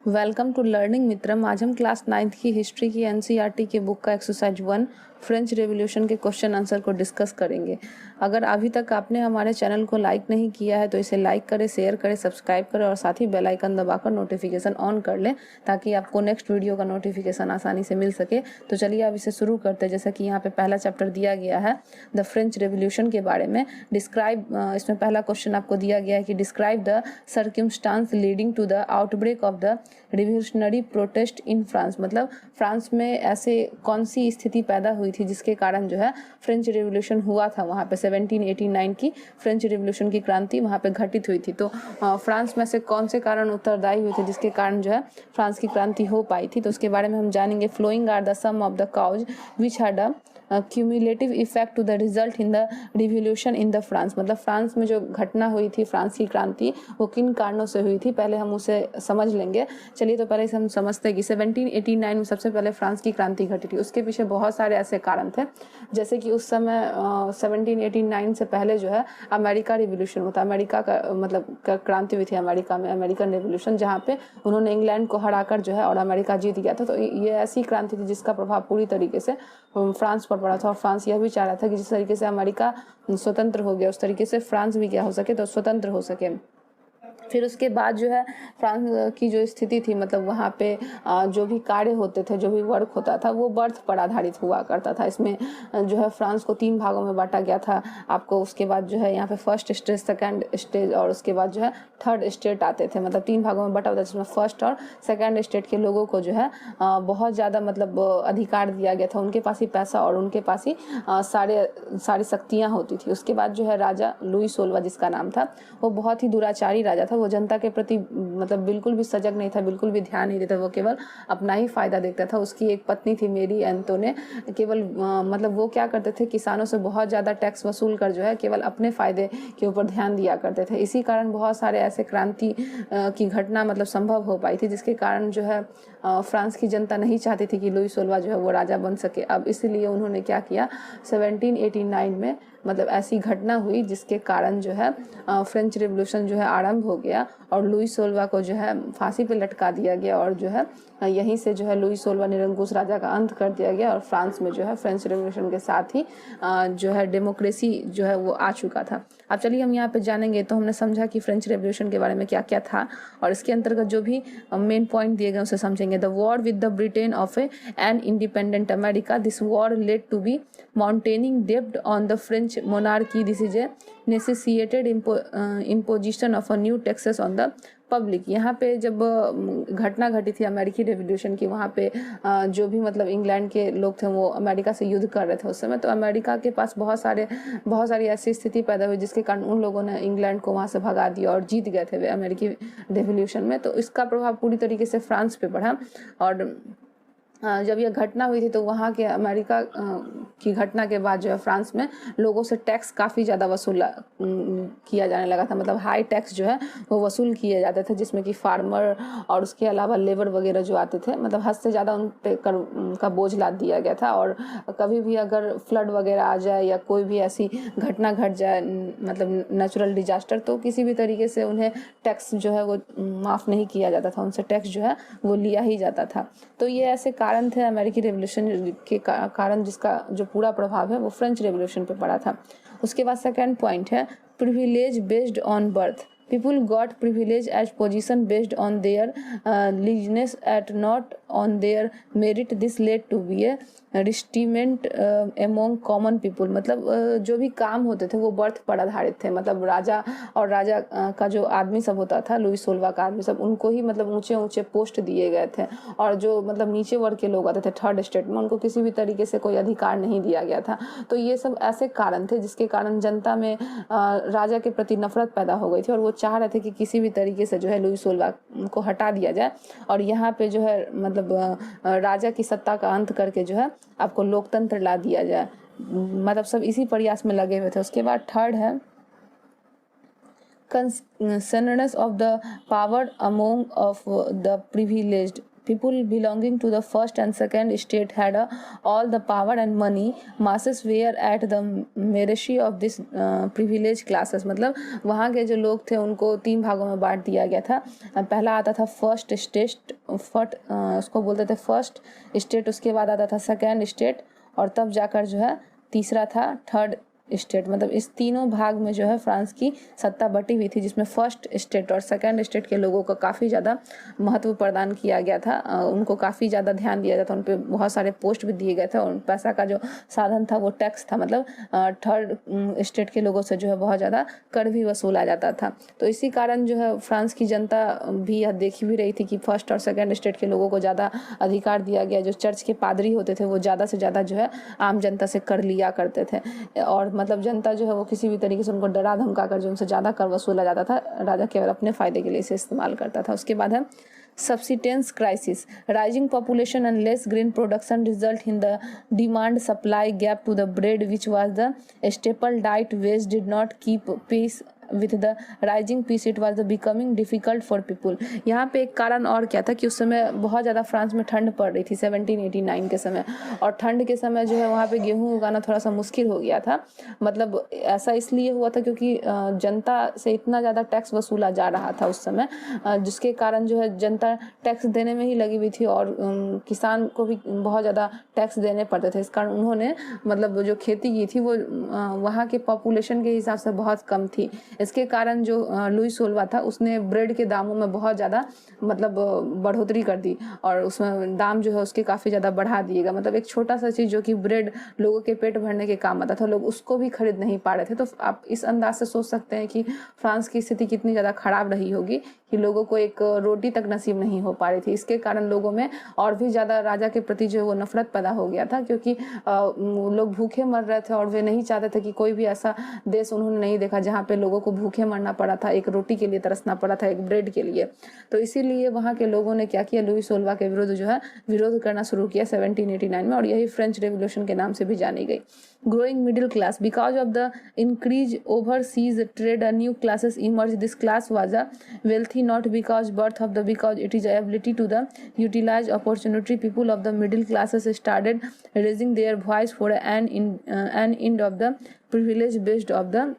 Welcome to learning मित्रम। आज हम class 9th की हिस्ट्री की एनसीईआरटी के बुक का एक्सरसाइज 1 फ्रेंच रेवोल्यूशन के क्वेश्चन आंसर को डिस्कस करेंगे। अगर अभी तक आपने हमारे चैनल को लाइक नहीं किया है तो इसे लाइक करें, शेयर करें, सब्सक्राइब करें और साथ ही बेल आइकन दबाकर नोटिफिकेशन ऑन कर लें ताकि आपको नेक्स्ट वीडियो का नोटिफिकेशन आसानी से मिल सके। तो चलिए अब इसे शुरू करते हैं। जैसा कि यहाँ पे पहला चैप्टर दिया गया है द फ्रेंच रेवोल्यूशन के बारे में। डिस्क्राइब, इसमें पहला क्वेश्चन आपको दिया गया है कि describe the circumstance leading to the outbreak of the revolutionary protest in France. मतलब फ्रांस में ऐसे कौन सी स्थिति पैदा हुई थी जिसके कारण जो है फ्रेंच रिवोल्यूशन हुआ था। वहाँ पे 1789 की फ्रेंच रिवोल्यूशन की क्रांति वहाँ पे घटित हुई थी। तो फ्रांस में से कौन से कारण उत्तरदायी हुए थे जिसके कारण जो है फ्रांस की क्रांति हो पाई थी, तो उसके बारे में हम जानेंगे। Following are the some of the cause which had a cumulative effect to the result in the revolution in the France. मतलब फ्रांस में जो घटना हुई थी, फ्रांस की क्रांति, वो किन कारणों से हुई थी, पहले हम उसे समझ लेंगे। चलिए तो पहले से हम समझते हैं कि 1789 में सबसे पहले फ्रांस की क्रांति घटी थी। उसके पीछे बहुत सारे ऐसे कारण थे, जैसे कि उस समय 1789 से पहले जो है अमेरिका रिवोल्यूशन होता, अमेरिका का मतलब क्रांति हुई थी अमेरिका में, अमेरिकन रिवोल्यूशन, जहाँ पे उन्होंने इंग्लैंड को हराकर जो है और अमेरिका जीत गया था। तो ये ऐसी क्रांति थी जिसका प्रभाव पूरी तरीके से फ्रांस पर पड़ा था और फ्रांस यह भी चाह रहा था कि जिस तरीके से अमेरिका स्वतंत्र हो गया उस तरीके से फ्रांस भी क्या हो सके, तो स्वतंत्र हो सके। फिर उसके बाद जो है फ्रांस की जो स्थिति थी, मतलब वहाँ पे जो भी कार्य होते थे, जो भी वर्क होता था, वो बर्थ पर आधारित हुआ करता था। इसमें जो है फ्रांस को 3 भागों में बांटा गया था आपको। उसके बाद जो है यहाँ पे फर्स्ट स्टेज, सेकंड स्टेज और उसके बाद जो है थर्ड स्टेट आते थे। मतलब 3 भागों में बटा होता है, जिसमें फर्स्ट और सेकंड स्टेट के लोगों को जो है बहुत ज़्यादा मतलब अधिकार दिया गया था। उनके पास ही पैसा और उनके पास ही सारी शक्तियाँ होती थी। उसके बाद जो है राजा लुई 16 जिसका नाम था, वो बहुत ही दुराचारी राजा था। वो जनता के प्रति मतलब बिल्कुल भी सजग नहीं था, बिल्कुल भी ध्यान नहीं देता, वो केवल अपना ही फायदा देखता था। उसकी एक पत्नी थी मेरी एंटोने, केवल मतलब वो क्या करते थे, किसानों से बहुत ज़्यादा टैक्स वसूल कर जो है केवल अपने फायदे के ऊपर ध्यान दिया करते थे। इसी कारण बहुत सारे ऐसे क्रांति की घटना मतलब संभव हो पाई थी, जिसके कारण जो है फ्रांस की जनता नहीं चाहती थी कि लुई 16 जो है वो राजा बन सके। अब इसलिए उन्होंने क्या किया, 1789 में मतलब ऐसी घटना हुई जिसके कारण जो है फ्रेंच रिवोल्यूशन जो है आरंभ हो गया और लुई 16 को जो है फांसी पे लटका दिया गया और जो है यहीं से जो है लुई 16 निरंकुश राजा का अंत कर दिया गया और फ्रांस में जो है फ्रेंच रिवोल्यूशन के साथ ही जो है डेमोक्रेसी जो है वो आ चुका था। अब चलिए हम यहाँ पे जानेंगे। तो हमने समझा कि फ्रेंच रिवोल्यूशन के बारे में क्या क्या था और इसके अंतर्गत जो भी मेन पॉइंट दिए गए उसे समझेंगे। The war with the Britain of an independent America, this war led to be mounting डेब्ट on the French monarchy, this is a necessitated imposition of a new taxes on the public. यहाँ पे जब घटना घटी थी अमेरिकी revolution की, वहाँ पे जो भी मतलब इंग्लैंड के लोग थे वो अमेरिका से युद्ध कर रहे थे उस समय। तो अमेरिका के पास बहुत सारी ऐसी स्थिति पैदा हुई जिसके कारण उन लोगों ने इंग्लैंड को वहाँ से भगा दिया और जीत गए थे वे अमेरिकी रेवोल्यूशन में। तो इसका प्रभाव पूरी तरीके से फ्रांस पे पड़ा। और जब यह घटना हुई थी तो वहाँ के अमेरिका की घटना के बाद जो है फ्रांस में लोगों से टैक्स काफ़ी ज़्यादा वसूल किया जाने लगा था। मतलब हाई टैक्स जो है वो वसूल किए जाते थे, जिसमें कि फार्मर और उसके अलावा लेबर वगैरह जो आते थे, मतलब हद से ज़्यादा उन पे कर का बोझ लाद दिया गया था। और कभी भी अगर फ्लड वगैरह आ जाए या कोई भी ऐसी घटना घट जाए, मतलब नेचुरल डिजास्टर, तो किसी भी तरीके से उन्हें टैक्स जो है वो माफ़ नहीं किया जाता था, उनसे टैक्स जो है वो लिया ही जाता था। तो ये ऐसे कारण थे अमेरिकी रेवोल्यूशन के कारण जिसका जो पूरा प्रभाव है वो फ्रेंच रेवोल्यूशन पे पड़ा था। उसके बाद सेकंड पॉइंट है privilege based on birth. People got privilege as position based on their lineage and not on their merit. This led to be a resentment among common people। मतलब जो भी काम होते थे वो बर्थ पर आधारित थे। मतलब राजा और राजा का जो आदमी सब होता था, लुई 16 का आदमी सब, उनको ही मतलब ऊंचे ऊंचे पोस्ट दिए गए थे और जो मतलब नीचे वर्ग के लोग आते थे थर्ड स्टेट में, उनको किसी भी तरीके से कोई अधिकार नहीं दिया गया था। तो ये सब ऐसे कारण थे जिसके कारण जनता में राजा के प्रति नफरत पैदा हो गई थी और वो चाह रहे थे कि किसी भी तरीके से जो है लुई 16 को हटा दिया जाए और यहाँ पे जो है मतलब राजा की सत्ता का अंत करके जो है आपको लोकतंत्र ला दिया जाए। मतलब सब इसी प्रयास में लगे हुए थे। उसके बाद थर्ड है consensus of the power among of the privileged people belonging to the first and second state had all the power and money. Masses were at the mercy of this privileged classes. मतलब वहाँ के जो लोग थे उनको 3 भागों में बांट दिया गया था। पहला आता था फर्स्ट स्टेट, उसको बोलते थे फर्स्ट स्टेट, उसके बाद आता था सेकेंड स्टेट, और तब जाकर जो है तीसरा था थर्ड स्टेट। मतलब इस तीनों भाग में जो है फ्रांस की सत्ता बटी हुई थी, जिसमें फर्स्ट स्टेट और सेकंड स्टेट के लोगों को काफ़ी ज़्यादा महत्व प्रदान किया गया था। उनको काफ़ी ज़्यादा ध्यान दिया जाता था, उन पर बहुत सारे पोस्ट भी दिए गए थे, और पैसा का जो साधन था वो टैक्स था। मतलब थर्ड स्टेट के लोगों से जो है बहुत ज़्यादा कर भी वसूला जाता था। तो इसी कारण जो है फ्रांस की जनता भी यह देखी भी रही थी कि फर्स्ट और सेकेंड स्टेट के लोगों को ज़्यादा अधिकार दिया गया। जो चर्च के पादरी होते थे वो ज़्यादा से ज़्यादा जो है आम जनता से कर लिया करते थे, और मतलब जनता जो है वो किसी भी तरीके से उनको डरा धमका कर जो उनसे ज़्यादा कर वसूला जाता था, राजा केवल अपने फ़ायदे के लिए इसे इस्तेमाल करता था। उसके बाद है subsistence crisis. Rising population and less grain production result in the demand supply gap to the bread, which was the staple diet. Waste did not keep pace with the rising peace. It was becoming difficult for people. यहाँ पे एक कारण और क्या था कि उस समय बहुत ज़्यादा फ्रांस में ठंड पड़ रही थी 1789 के समय, और ठंड के समय जो है वहाँ पे गेहूँ उगाना थोड़ा सा मुश्किल हो गया था। मतलब ऐसा इसलिए हुआ था क्योंकि जनता से इतना ज़्यादा टैक्स वसूला जा रहा था उस समय, जिसके कारण जो है जनता टैक्स देने में ही लगी हुई थी, और किसान को भी बहुत ज़्यादा टैक्स देने पड़ते थे। इस कारण उन्होंने मतलब जो खेती की थी वो वहाँ के पॉपुलेशन के हिसाब से बहुत कम थी। इसके कारण जो लुई 16वां था उसने ब्रेड के दामों में बहुत ज़्यादा मतलब बढ़ोतरी कर दी, और उसमें दाम जो है उसके काफ़ी ज़्यादा बढ़ा दिएगा। मतलब एक छोटा सा चीज़ जो कि ब्रेड लोगों के पेट भरने के काम आता था, लोग उसको भी खरीद नहीं पा रहे थे। तो आप इस अंदाज से सोच सकते हैं कि फ्रांस की स्थिति कितनी ज़्यादा ख़राब रही होगी कि लोगों को एक रोटी तक नसीब नहीं हो पा रही थी। इसके कारण लोगों में और भी ज़्यादा राजा के प्रति जो वो नफरत पैदा हो गया था, क्योंकि लोग भूखे मर रहे थे और वे नहीं चाहते थे कि कोई भी ऐसा देश उन्होंने नहीं देखा जहाँ पे लोगों को भूखे मरना पड़ा था, एक रोटी के लिए तरसना पड़ा था, एक ब्रेड के लिए। तो इसीलिए वहाँ के लोगों ने क्या किया, लुई 16वां के विरुद्ध जो है विरोध करना शुरू किया 1789 में, और यही फ्रेंच रेवोल्यूशन के नाम से भी जानी गई। Growing middle class. Because of the increased overseas trade, a new classes emerged. This class was a wealthy not because birth of the, because it is ability to the utilize opportunity. People of the middle classes started raising their voice for an end of the privilege based of the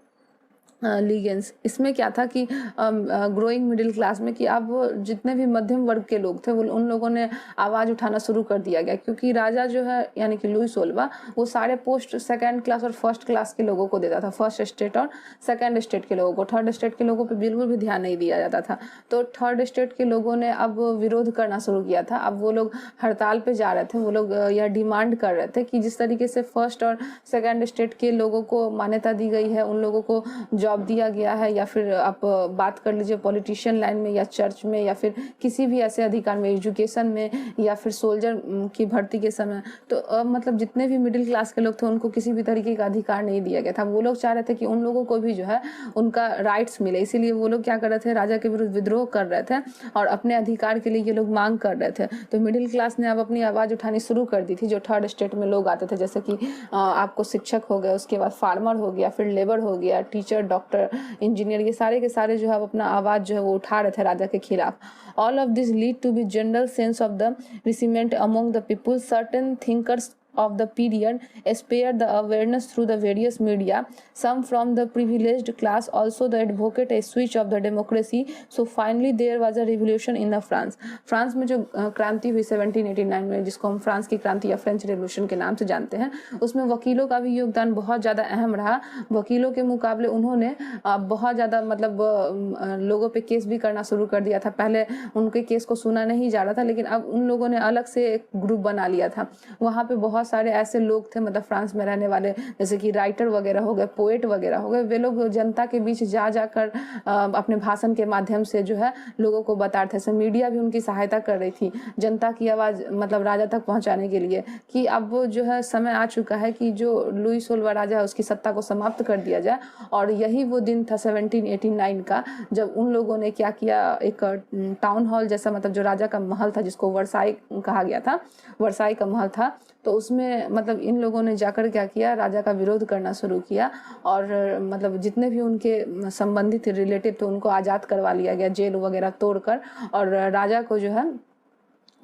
लीगेंस। इसमें क्या था कि growing middle class में कि अब जितने भी मध्यम वर्ग के लोग थे वो उन लोगों ने आवाज़ उठाना शुरू कर दिया गया, क्योंकि राजा जो है यानी कि लुई 16वां वो सारे पोस्ट सेकंड क्लास और फर्स्ट क्लास के लोगों को देता था, फर्स्ट स्टेट और सेकंड स्टेट के लोगों को। थर्ड स्टेट के लोगों पे बिल्कुल भी ध्यान नहीं दिया जाता था। तो थर्ड स्टेट के लोगों ने अब विरोध करना शुरू किया था। अब वो लोग हड़ताल पे जा रहे थे, वो लोग यह डिमांड कर रहे थे कि जिस तरीके से फर्स्ट और सेकंड स्टेट के लोगों को मान्यता दी गई है, उन लोगों को जॉब दिया गया है, या फिर आप बात कर लीजिए पॉलिटिशियन लाइन में या चर्च में या फिर किसी भी ऐसे अधिकार में, एजुकेशन में या फिर सोल्जर की भर्ती के समय, तो मतलब जितने भी मिडिल क्लास के लोग थे उनको किसी भी तरीके का अधिकार नहीं दिया गया था। वो लोग चाह रहे थे कि उन लोगों को भी जो है उनका राइट्स मिले, इसीलिए वो लोग क्या कर रहे थे, राजा के विरुद्ध विद्रोह कर रहे थे और अपने अधिकार के लिए ये लोग मांग कर रहे थे। तो मिडिल क्लास ने अब अपनी आवाज़ उठानी शुरू कर दी थी। जो थर्ड स्टेट में लोग आते थे, जैसे कि आपको शिक्षक हो गए, उसके बाद फार्मर हो गया, फिर लेबर हो गया, टीचर, डॉक्टर, इंजीनियर, ये सारे के सारे जो है अपना आवाज़ जो है वो उठा रहे थे राजा के खिलाफ। All of this lead to be general sense of the resentment among the people. Certain thinkers of the period spared the awareness through the various media. Some from the privileged class also the advocate a switch of the democracy. So finally there was a revolution in the France. France में जो क्रांति हुई 1789 में, जिसको हम France की क्रांति या फ्रेंच रेवोल्यूशन के नाम से जानते हैं, उसमें वकीलों का भी योगदान बहुत ज़्यादा अहम रहा। वकीलों के मुकाबले उन्होंने बहुत ज़्यादा मतलब लोगों पे केस भी करना शुरू कर दिया था। पहले उनके केस को सुना नहीं जा रहा था, लेकिन अब उन लोगों ने अलग से एक ग्रुप बना लिया था। वहाँ पे बहुत सारे ऐसे लोग थे, मतलब फ्रांस में रहने वाले, जैसे कि राइटर वगैरह हो गए, पोएट वगैरह हो गए। वे लोग जनता के बीच जा जाकर अपने भाषण के माध्यम से जो है लोगों को बता रहे थे। मीडिया भी उनकी सहायता कर रही थी जनता की आवाज़ मतलब राजा तक पहुंचाने के लिए, कि अब जो है समय आ चुका है कि जो लुई 16वां राजा है उसकी सत्ता को समाप्त कर दिया जाए। और यही वो दिन था 1789 का, जब उन लोगों ने क्या किया, एक टाउन हॉल जैसा, मतलब जो राजा का महल था जिसको वर्साई कहा गया था, वर्साई का महल था, तो उसमें मतलब इन लोगों ने जाकर क्या किया, राजा का विरोध करना शुरू किया। और मतलब जितने भी उनके संबंधित रिलेटिव थे उनको आज़ाद करवा लिया गया, जेल वगैरह तोड़कर, और राजा को जो है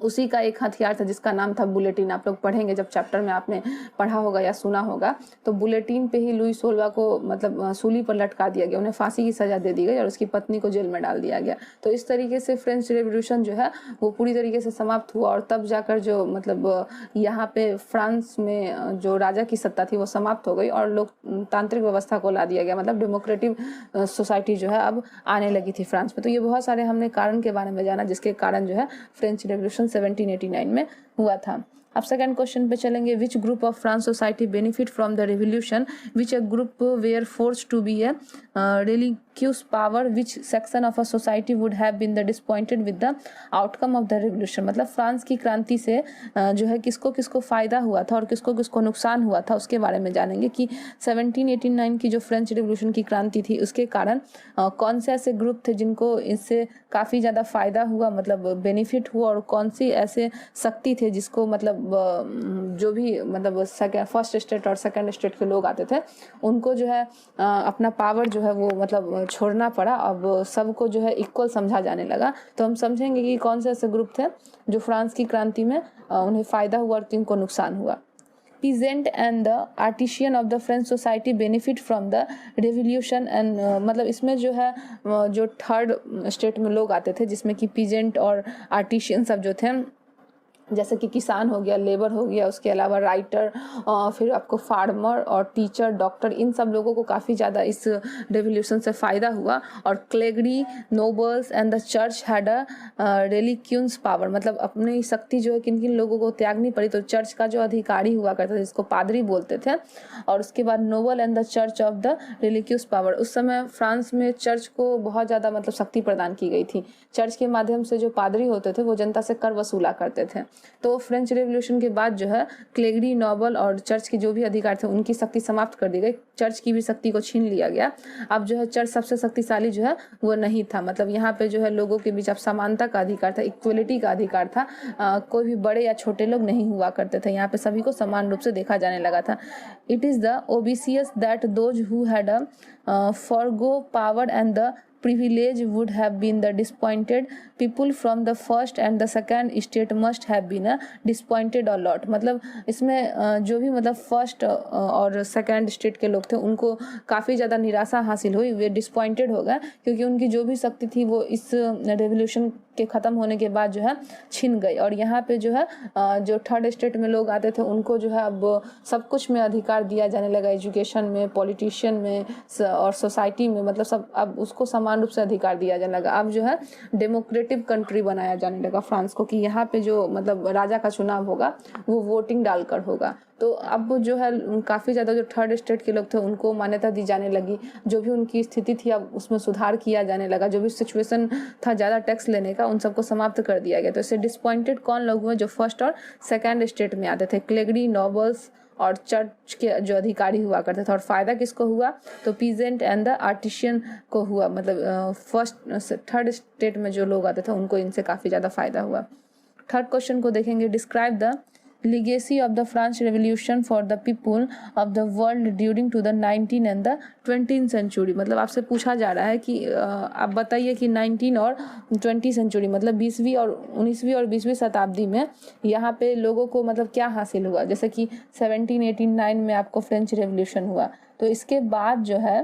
उसी का एक हथियार था जिसका नाम था बुलेटिन। आप लोग पढ़ेंगे जब चैप्टर में आपने पढ़ा होगा या सुना होगा, तो बुलेटिन पे ही लुई 16 को मतलब सूली पर लटका दिया गया, उन्हें फांसी की सजा दे दी गई और उसकी पत्नी को जेल में डाल दिया गया। तो इस तरीके से फ्रेंच रेवोल्यूशन जो है वो पूरी तरीके से समाप्त हुआ और तब जाकर जो मतलब यहाँ पे फ्रांस में जो राजा की सत्ता थी वो समाप्त हो गई और लोकतांत्रिक व्यवस्था को ला दिया गया, मतलब डेमोक्रेटिक सोसाइटी जो है अब आने लगी थी फ्रांस में। तो ये बहुत सारे हमने कारण के बारे में जाना जिसके कारण जो है फ्रेंच रेवोल्यूशन 1789 में हुआ था। अब सेकंड क्वेश्चन पे चलेंगे। Which group of France society benefit from the revolution, which a group were force to be a relinquish power, which section of a society would have been the disappointed with the outcome of the revolution। मतलब France की क्रांति से जो है किसको किसको फायदा हुआ था और किसको किसको नुकसान हुआ था उसके बारे में जानेंगे कि 1789 की जो फ्रेंच रिवोल्यूशन की क्रांति थी उसके कारण कौन से ऐसे ग्रुप थे जिनको इससे काफ़ी ज़्यादा फायदा हुआ, मतलब बेनिफिट हुआ, और कौन सी ऐसे शक्ति थे जिसको मतलब जो भी मतलब फर्स्ट स्टेट और सेकंड स्टेट के लोग आते थे उनको जो है अपना पावर जो है वो मतलब छोड़ना पड़ा। अब सबको जो है इक्वल समझा जाने लगा। तो हम समझेंगे कि कौन से ऐसे ग्रुप थे जो फ्रांस की क्रांति में उन्हें फायदा हुआ और किनको नुकसान हुआ। peasant and the artisan of the French society benefit from the revolution and मतलब इसमें जो है जो थर्ड स्टेट में लोग आते थे जिसमें कि पीजेंट और आर्टिशियन सब जो थे, जैसे कि किसान हो गया, लेबर हो गया, उसके अलावा राइटर, फिर आपको फार्मर और टीचर, डॉक्टर, इन सब लोगों को काफ़ी ज़्यादा इस रेवोल्यूशन से फ़ायदा हुआ। और clergy, nobles and the church had a रेलिक्यून्स पावर, मतलब अपनी शक्ति जो है किन किन लोगों को त्यागनी पड़ी, तो चर्च का जो अधिकारी हुआ करता था जिसको पादरी बोलते थे, और उसके बाद noble and the church of the relinquished power. उस समय फ्रांस में चर्च को बहुत ज़्यादा मतलब शक्ति प्रदान की गई थी। चर्च के माध्यम से जो पादरी होते थे वो जनता से कर वसूला करते थे। तो फ्रेंच रेवोल्यूशन के बाद जो है क्लेगरी, नोबल और चर्च के जो भी अधिकार थे उनकी शक्ति समाप्त कर दी गई, चर्च की भी शक्ति को छीन लिया गया। अब जो है चर्च सबसे शक्तिशाली जो है वो नहीं था, मतलब यहाँ पे जो है लोगों के बीच अब समानता का अधिकार था, इक्वलिटी का अधिकार था। कोई भी बड़े या छोटे लोग नहीं हुआ करते थे, यहाँ पे सभी को समान रूप से देखा जाने लगा था। It is the obvious that those who had a forgo power and the privilege would have been the disappointed people from the first and the second state must have been disappointed a lot। मतलब इसमें जो भी मतलब first और second state के लोग थे उनको काफ़ी ज़्यादा निराशा हासिल हुई, वे डिसपॉइंटेड हो गए क्योंकि उनकी जो भी शक्ति थी वो इस रेवोल्यूशन के ख़त्म होने के बाद जो है छिन गई। और यहाँ पे जो है जो थर्ड स्टेट में लोग आते थे उनको जो है अब सब कुछ में अधिकार दिया जाने लगा, एजुकेशन में, पॉलिटिशियन में और सोसाइटी में, मतलब सब अब उसको समान रूप से अधिकार दिया जाने लगा। अब जो है डेमोक्रेटिक कंट्री बनाया जाने लगा फ्रांस को कि यहाँ पे जो मतलब राजा का चुनाव होगा वो वोटिंग डालकर होगा। तो अब जो है काफ़ी ज़्यादा जो थर्ड स्टेट के लोग थे उनको मान्यता दी जाने लगी, जो भी उनकी स्थिति थी अब उसमें सुधार किया जाने लगा, जो भी सिचुएशन था ज़्यादा टैक्स लेने का उन सबको समाप्त कर दिया गया। तो इससे डिसपॉइंटेड कौन लोग हुए, जो फर्स्ट और सेकेंड स्टेट में आते थे, क्लेगरी, नोबल्स और चर्च के जो अधिकारी हुआ करते थे। और फायदा किसको हुआ, तो पीजेंट एंड द आर्टिशियन को हुआ, मतलब फर्स्ट थर्ड स्टेट में जो लोग आते थे उनको इनसे काफ़ी ज़्यादा फायदा हुआ। थर्ड क्वेश्चन को देखेंगे। Describe the legacy of the French Revolution for the people of the world during to the 19th and the 20th century। मतलब आपसे पूछा जा रहा है कि आप बताइए कि 19 और 20 सेंचुरी मतलब 20वीं और 19वीं और 20वीं शताब्दी में यहाँ पे लोगों को मतलब क्या हासिल हुआ। जैसे कि 1789 में आपको फ्रेंच रेवोल्यूशन हुआ, तो इसके बाद जो है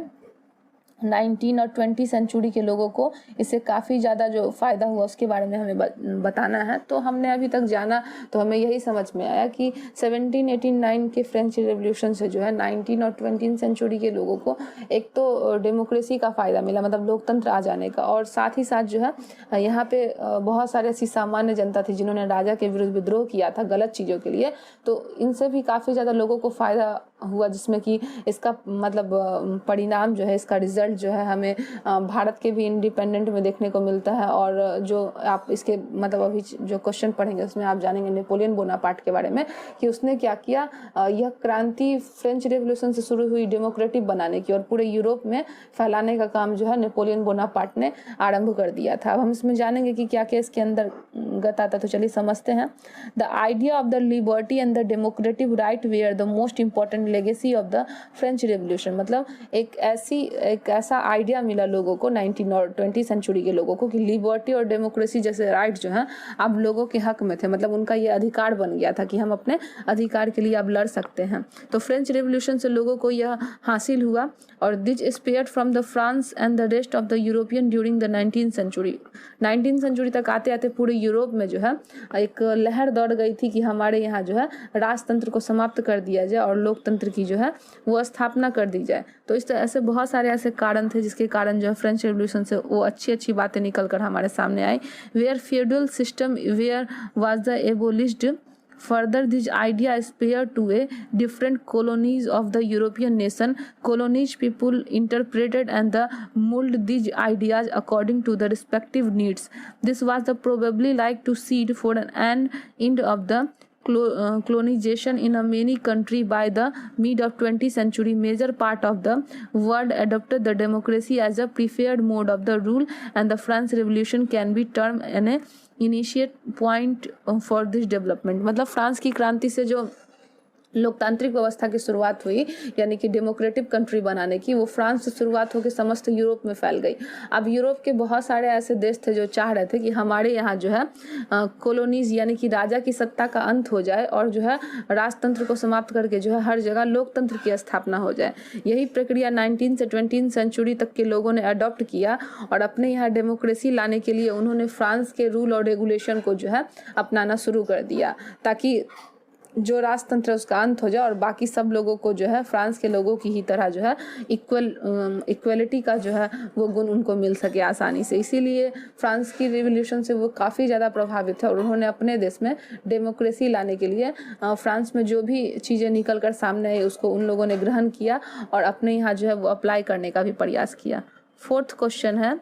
19 और 20 सेंचुरी के लोगों को इससे काफ़ी ज़्यादा जो फ़ायदा हुआ उसके बारे में हमें बताना है। तो हमने अभी तक जाना तो हमें यही समझ में आया कि 1789 के फ्रेंच रेवोल्यूशन से जो है 19 और 20 सेंचुरी के लोगों को एक तो डेमोक्रेसी का फ़ायदा मिला, मतलब लोकतंत्र आ जाने का, और साथ ही साथ जो है यहाँ पे बहुत सारे ऐसी सामान्य जनता थी जिन्होंने राजा के विरुद्ध विद्रोह किया था गलत चीज़ों के लिए, तो इनसे भी काफ़ी ज़्यादा लोगों को फ़ायदा हुआ, जिसमें कि इसका मतलब परिणाम जो है, इसका रिजल्ट जो है हमें भारत के भी इंडिपेंडेंट में देखने को मिलता है। और जो आप इसके मतलब अभी जो क्वेश्चन पढ़ेंगे उसमें आप जानेंगे नेपोलियन बोनापार्ट के बारे में कि उसने क्या किया। यह क्रांति फ्रेंच रेवोल्यूशन से शुरू हुई डेमोक्रेटिक बनाने की और पूरे यूरोप में फैलाने का काम जो है नेपोलियन बोनापार्ट ने आरंभ कर दिया था। अब हम इसमें जानेंगे कि क्या क्या इसके अंदर गत आता, तो चलिए समझते हैं। The idea of the liberty and the democratic right were the most important and legacy of the French revolution. मतलब एक ऐसा आइडिया मिला लोगों को 19 और 20 सेंचुरी के लोगों को कि लिबर्टी और डेमोक्रेसी जैसे राइट जो है अब लोगों के हक में थे। मतलब उनका ये अधिकार बन गया था कि हम अपने अधिकार के लिए अब लड़ सकते हैं। तो फ्रेंच रेवोल्यूशन से लोगों को यह हासिल हुआ और this spread from the France and the rest of the European during the 19th century. 19th century तक आते आते पूरे यूरोप में जो है एक लहर दौड़ गई थी कि हमारे यहाँ जो है राजतंत्र को समाप्त कर दिया जाए और लोकतंत्र की जो है वो स्थापना कर दी जाए। तो इस तरह से बहुत सारे ऐसे कारण थे जिसके कारण जो है फ्रेंच रेवोल्यूशन से वो अच्छी अच्छी बातें निकल कर हमारे सामने आई। Where feudal system were was the abolished. Further, this idea spared to a different colonies of the European nation. Colonies people interpreted and molded these ideas according to the respective needs. This was the probably like to seed for an end of the colonization in a many country. By the mid of 20th century, major part of the world adopted the democracy as a preferred mode of the rule, and the French Revolution can be termed an initiate point for this development. मतलब France की क्रांति से जो लोकतांत्रिक व्यवस्था की शुरुआत हुई यानी कि डेमोक्रेटिक कंट्री बनाने की, वो फ्रांस से शुरुआत होकर समस्त यूरोप में फैल गई। अब यूरोप के बहुत सारे ऐसे देश थे जो चाह रहे थे कि हमारे यहाँ जो है कॉलोनीज यानी कि राजा की सत्ता का अंत हो जाए और जो है राजतंत्र को समाप्त करके जो है हर जगह लोकतंत्र की स्थापना हो जाए। यही प्रक्रिया 19 से 20 सेंचुरी तक के लोगों ने अडॉप्ट किया और अपने यहाँ डेमोक्रेसी लाने के लिए उन्होंने फ्रांस के रूल और रेगुलेशन को जो है अपनाना शुरू कर दिया ताकि जो राजतंत्र उसका अंत हो जाए और बाकी सब लोगों को जो है फ्रांस के लोगों की ही तरह जो है इक्वलिटी का जो है वो गुण उनको मिल सके आसानी से। इसीलिए फ्रांस की रिवॉल्यूशन से वो काफ़ी ज़्यादा प्रभावित है और उन्होंने अपने देश में डेमोक्रेसी लाने के लिए फ्रांस में जो भी चीज़ें निकल कर सामने आई उसको उन लोगों ने ग्रहण किया और अपने यहाँ जो है वो अप्लाई करने का भी प्रयास किया। 4th क्वेश्चन है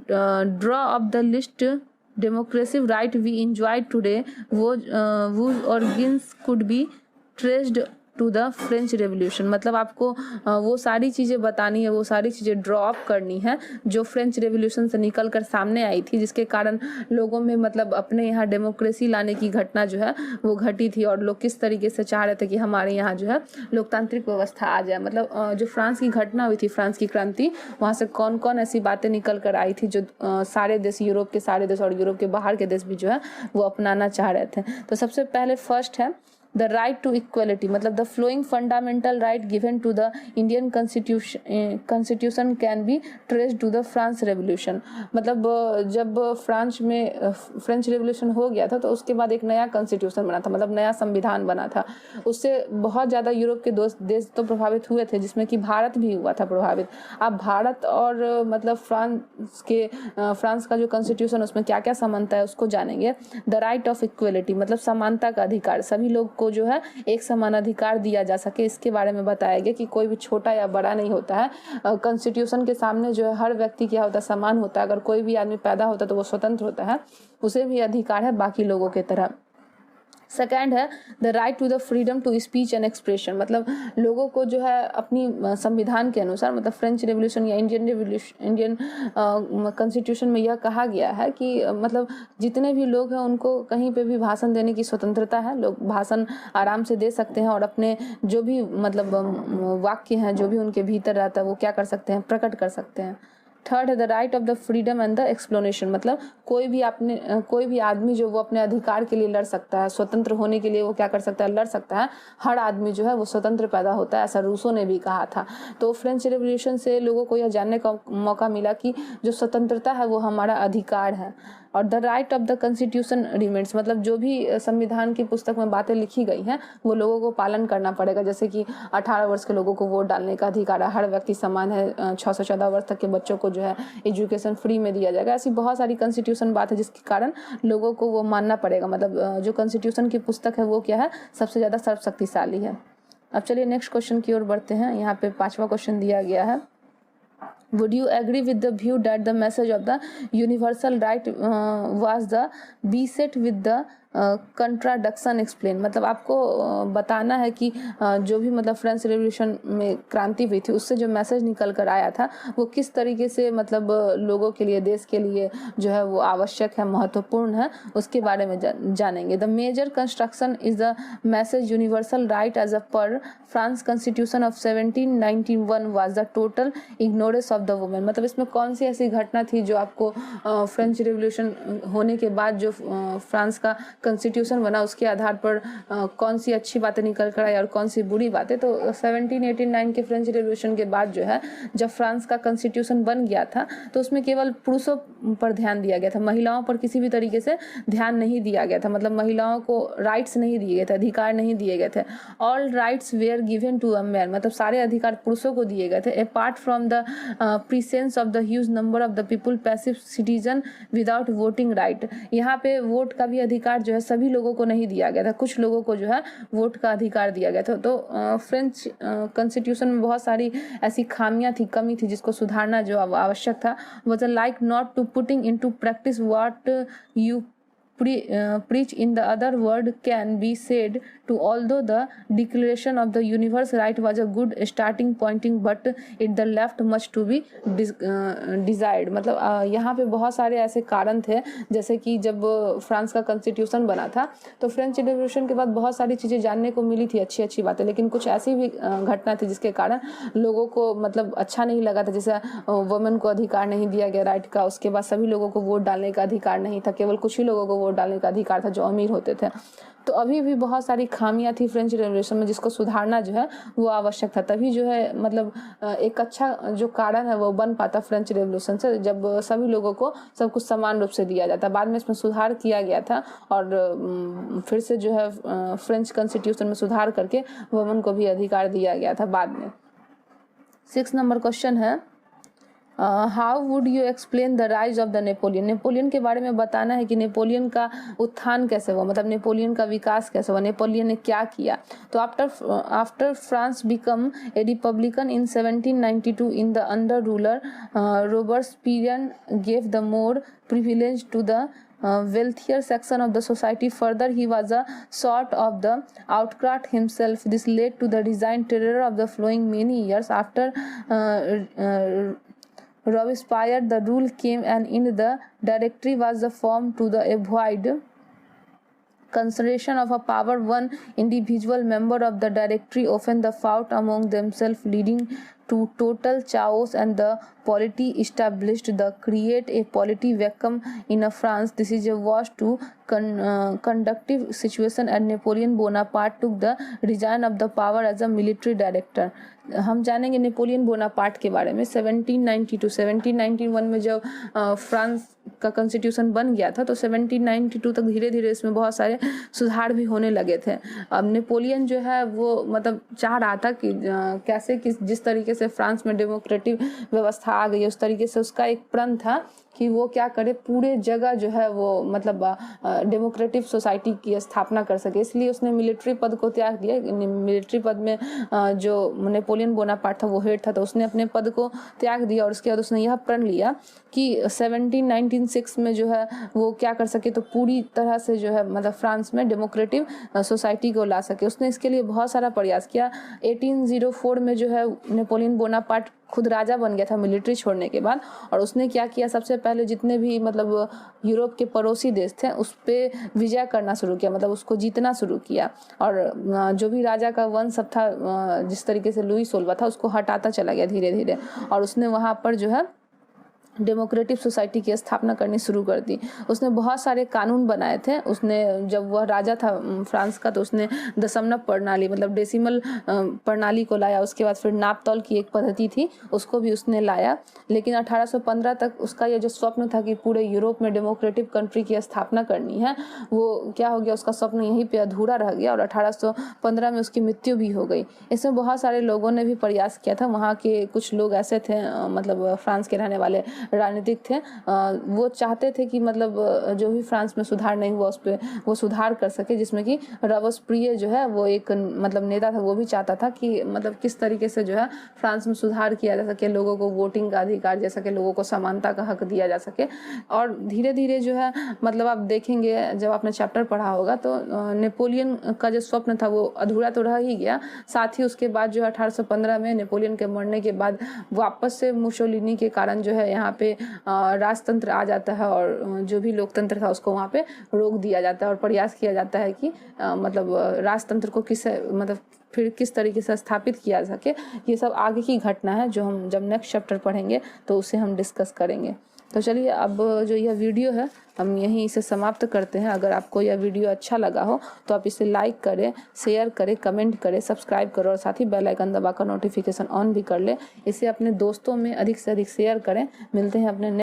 draw of the list democratic right we enjoy today whose origins could be traced to the French revolution. मतलब आपको वो सारी चीज़ें बतानी है, वो सारी चीज़ें ड्रॉ अप करनी है जो फ्रेंच रेवोल्यूशन से निकल कर सामने आई थी, जिसके कारण लोगों में मतलब अपने यहाँ डेमोक्रेसी लाने की घटना जो है वो घटी थी और लोग किस तरीके से चाह रहे थे कि हमारे यहाँ जो है लोकतांत्रिक व्यवस्था आ जाए। मतलब जो फ्रांस की घटना हुई थी, फ्रांस की क्रांति, वहाँ से कौन कौन ऐसी बातें निकल कर आई थी जो सारे देश, यूरोप के सारे देश और यूरोप के बाहर के देश भी जो है वो अपनाना चाह रहे थे। तो सबसे पहले फर्स्ट है द राइट टू इक्वलिटी। मतलब the following fundamental right given to the Indian constitution can be traced to the France revolution. मतलब जब फ्रांस में फ्रेंच रेवोल्यूशन हो गया था तो उसके बाद एक नया कॉन्स्टिट्यूशन बना था, मतलब नया संविधान बना था। उससे बहुत ज़्यादा यूरोप के देश तो प्रभावित हुए थे, जिसमें कि भारत भी हुआ था प्रभावित। अब भारत और मतलब फ्रांस का जो कॉन्स्टिट्यूशन उसमें क्या क्या समानता है उसको जानेंगे। द राइट ऑफ इक्वलिटी मतलब समानता का अधिकार, सभी लोग को जो है एक समान अधिकार दिया जा सके, इसके बारे में बताया गया कि कोई भी छोटा या बड़ा नहीं होता है। कॉन्स्टिट्यूशन के सामने जो है हर व्यक्ति क्या होता है, समान होता है। अगर कोई भी आदमी पैदा होता है तो वो स्वतंत्र होता है, उसे भी अधिकार है बाकी लोगों की तरह। सेकेंड है the right to the freedom to speech and expression. मतलब लोगों को जो है अपनी संविधान के अनुसार, मतलब फ्रेंच रेवोल्यूशन या इंडियन कॉन्स्टिट्यूशन में यह कहा गया है कि मतलब जितने भी लोग हैं उनको कहीं पे भी भाषण देने की स्वतंत्रता है। लोग भाषण आराम से दे सकते हैं और अपने जो भी मतलब वाक्य हैं, जो भी उनके भीतर रहता है, वो क्या कर सकते हैं, प्रकट कर सकते हैं। थर्ड है the right of the freedom and the explanation. मतलब कोई भी आदमी जो वो अपने अधिकार के लिए लड़ सकता है, स्वतंत्र होने के लिए वो क्या कर सकता है, लड़ सकता है। हर आदमी जो है वो स्वतंत्र पैदा होता है, ऐसा रूसो ने भी कहा था। तो फ्रेंच रेवोल्यूशन से लोगों को यह जानने का मौका मिला कि जो स्वतंत्रता है वो हमारा अधिकार है। और the right of the constitution remains, मतलब जो भी संविधान की पुस्तक में बातें लिखी गई हैं वो लोगों को पालन करना पड़ेगा। जैसे कि 18 वर्ष के लोगों को वोट डालने का अधिकार है, हर व्यक्ति समान है, 6 से 14 वर्ष तक के बच्चों को जो है एजुकेशन फ्री में दिया जाएगा। ऐसी बहुत सारी कॉन्स्टिट्यूशन बात है जिसके कारण लोगों को वो मानना पड़ेगा। मतलब जो कॉन्स्टिट्यूशन की पुस्तक है वो क्या है, सबसे ज़्यादा सर्वशक्तिशाली है। अब चलिए नेक्स्ट क्वेश्चन की ओर बढ़ते हैं। यहाँ पे 5वां क्वेश्चन दिया गया है Would you agree with the view that the message of the universal right was the beset with the contradiction explain? मतलब आपको बताना है कि जो भी मतलब फ्रेंच रेवोल्यूशन में क्रांति हुई थी उससे जो मैसेज निकल कर आया था वो किस तरीके से मतलब लोगों के लिए, देश के लिए जो है वो आवश्यक है, महत्वपूर्ण है, उसके बारे में जानेंगे। The major construction is the message universal right as a per France constitution of 1791 was the total ignorance of the women. मतलब इसमें कौन सी ऐसी घटना थी जो आपको फ्रेंच रेवोल्यूशन होने के बाद जो फ्रांस का कॉन्स्टिट्यूशन बना उसके आधार पर कौन सी अच्छी बातें निकल कर आई और कौन सी बुरी बातें? तो 1789 के फ्रेंच रेवोल्यूशन के बाद जो है जब फ्रांस का कॉन्स्टिट्यूशन बन गया था तो उसमें केवल पुरुषों पर ध्यान दिया गया था, महिलाओं पर किसी भी तरीके से ध्यान नहीं दिया गया था। मतलब महिलाओं को राइट्स नहीं दिए गए थे, अधिकार नहीं दिए गए थे। All rights were given to a man, मतलब सारे अधिकार पुरुषों को दिए गए थे। Apart from the presence of the huge number of the people passive citizen without voting right, यहाँ पे वोट का भी अधिकार जो है सभी लोगों को नहीं दिया गया था, कुछ लोगों को जो है वोट का अधिकार दिया गया था। तो फ्रेंच कॉन्स्टिट्यूशन में बहुत सारी ऐसी खामियां थी, कमी थी जिसको सुधारना जो आवश्यक था। Was like not to putting into practice what you preach in the other word can be said to, although the declaration of the universe right was a good starting pointing but it the left much to be desired। मतलब यहाँ पे बहुत सारे ऐसे कारण थे, जैसे कि जब फ्रांस का कॉन्स्टिट्यूशन बना था तो फ्रेंच रिवॉल्यूशन के बाद बहुत सारी चीज़ें जानने को मिली थी, अच्छी अच्छी बातें, लेकिन कुछ ऐसी भी घटना थी जिसके कारण लोगों को मतलब अच्छा नहीं लगा था। जैसे वुमेन को अधिकार नहीं दिया गया राइट का, उसके बाद सभी लोगों को वोट डालने का अधिकार नहीं था, केवल कुछ ही लोगों को वोट डालने का अधिकार था जो अमीर होते थे। तो अभी भी बहुत सारी खामियां थी फ्रेंच रेवोल्यूशन में जिसको सुधारना जो है वो आवश्यक था। तभी जो है मतलब एक अच्छा जो कारण है वो बन पाता फ्रेंच रेवोल्यूशन से, जब सभी लोगों को सब कुछ समान रूप से दिया जाता। बाद में इसमें सुधार किया गया था और फिर से जो है फ्रेंच कॉन्स्टिट्यूशन में सुधार करके वुमेन को भी अधिकार दिया गया था बाद में। 6 नंबर क्वेश्चन है, how would you explain the rise of the Napoleon? Napoleon के बारे में बताना है कि नेपोलियन का उत्थान कैसे हुआ, मतलब नेपोलियन का विकास कैसे हुआ, नेपोलियन ने क्या किया। तो after France become a republican in 1792 in the under ruler Robespierre gave the more privilege to the wealthier section of the society. Further, he was a sort of the autocrat himself. This led to the design terror of the following many years. After Robespierre, the rule came and in the directory was the form to the avoid concentration of a power. One individual member of the directory often the fought among themselves, leading to total chaos, and the polity established the create a polity vacuum in a France. This is a was to conductive situation, and Napoleon Bonaparte took the resign of the power as a military director. हम जानेंगे Napoleon Bonaparte के बारे में। 1791 में जब France का constitution बन गया था तो 1792 तक धीरे धीरे इसमें बहुत सारे सुधार भी होने लगे थे। अब नेपोलियन जो है वो मतलब चाह रहा था कि कैसे कि जिस तरीके से फ्रांस में डेमोक्रेटिक व्यवस्था आ गई उस तरीके से उसका एक प्रण था कि वो क्या करे, पूरे जगह जो है वो मतलब डेमोक्रेटिक सोसाइटी की स्थापना कर सके। इसलिए उसने मिलिट्री पद को त्याग दिया। मिलिट्री पद में जो नेपोलियन बोनापार्ट था वो हेड था, तो उसने अपने पद को त्याग दिया और उसके बाद उसने यह प्रण लिया कि 1796 में जो है वो क्या कर सके, तो पूरी तरह से जो है मतलब फ्रांस में डेमोक्रेटिक सोसाइटी को ला सके। उसने इसके लिए बहुत सारा प्रयास किया। 1804 में जो है नेपोलियन बोनापार्ट खुद राजा बन गया था मिलिट्री छोड़ने के बाद, और उसने क्या किया, सबसे पहले जितने भी मतलब यूरोप के पड़ोसी देश थे उस पर विजय करना शुरू किया, मतलब उसको जीतना शुरू किया। और जो भी राजा का वंश था जिस तरीके से लुई 16 था उसको हटाता चला गया धीरे धीरे, और उसने वहाँ पर जो है डेमोक्रेटिक सोसाइटी की स्थापना करनी शुरू कर दी। उसने बहुत सारे कानून बनाए थे। उसने जब वह राजा था फ्रांस का तो उसने दशमलव प्रणाली मतलब डेसिमल प्रणाली को लाया। उसके बाद फिर नापतोल की एक पद्धति थी उसको भी उसने लाया। लेकिन 1815 तक उसका यह जो स्वप्न था कि पूरे यूरोप में डेमोक्रेटिक कंट्री की स्थापना करनी है, वो क्या हो गया, उसका स्वप्न यहीं पे अधूरा रह गया और 1815 में उसकी मृत्यु भी हो गई। इसमें बहुत सारे लोगों ने भी प्रयास किया था। वहाँ के कुछ लोग ऐसे थे मतलब फ्रांस के रहने वाले राजनीतिक थे, वो चाहते थे कि मतलब जो भी फ्रांस में सुधार नहीं हुआ उस पर वो सुधार कर सके, जिसमें कि रॉबेस्पियर जो है वो एक मतलब नेता था, वो भी चाहता था कि मतलब किस तरीके से जो है फ्रांस में सुधार किया जा सके, लोगों को वोटिंग का अधिकार दे सके, लोगों को समानता का हक दिया जा सके। और धीरे धीरे जो है मतलब आप देखेंगे जब आपने चैप्टर पढ़ा होगा तो नेपोलियन का जो स्वप्न था वो अधूरा तो रह ही गया, साथ ही उसके बाद जो 1815 में नेपोलियन के मरने के बाद वापस से मुसोलिनी के कारण जो है यहाँ पे राजतंत्र आ जाता है और जो भी लोकतंत्र था उसको वहाँ पे रोक दिया जाता है और प्रयास किया जाता है कि मतलब राजतंत्र को मतलब फिर किस तरीके से स्थापित किया जा सके। ये सब आगे की घटना है जो हम जब नेक्स्ट चैप्टर पढ़ेंगे तो उसे हम डिस्कस करेंगे। तो चलिए अब जो यह वीडियो है हम यहीं इसे समाप्त करते हैं। अगर आपको यह वीडियो अच्छा लगा हो तो आप इसे लाइक करें, शेयर करें, कमेंट करें, सब्सक्राइब करें और साथ ही बेल आइकन दबाकर नोटिफिकेशन ऑन भी कर लें। इसे अपने दोस्तों में अधिक से अधिक शेयर करें। मिलते हैं अपने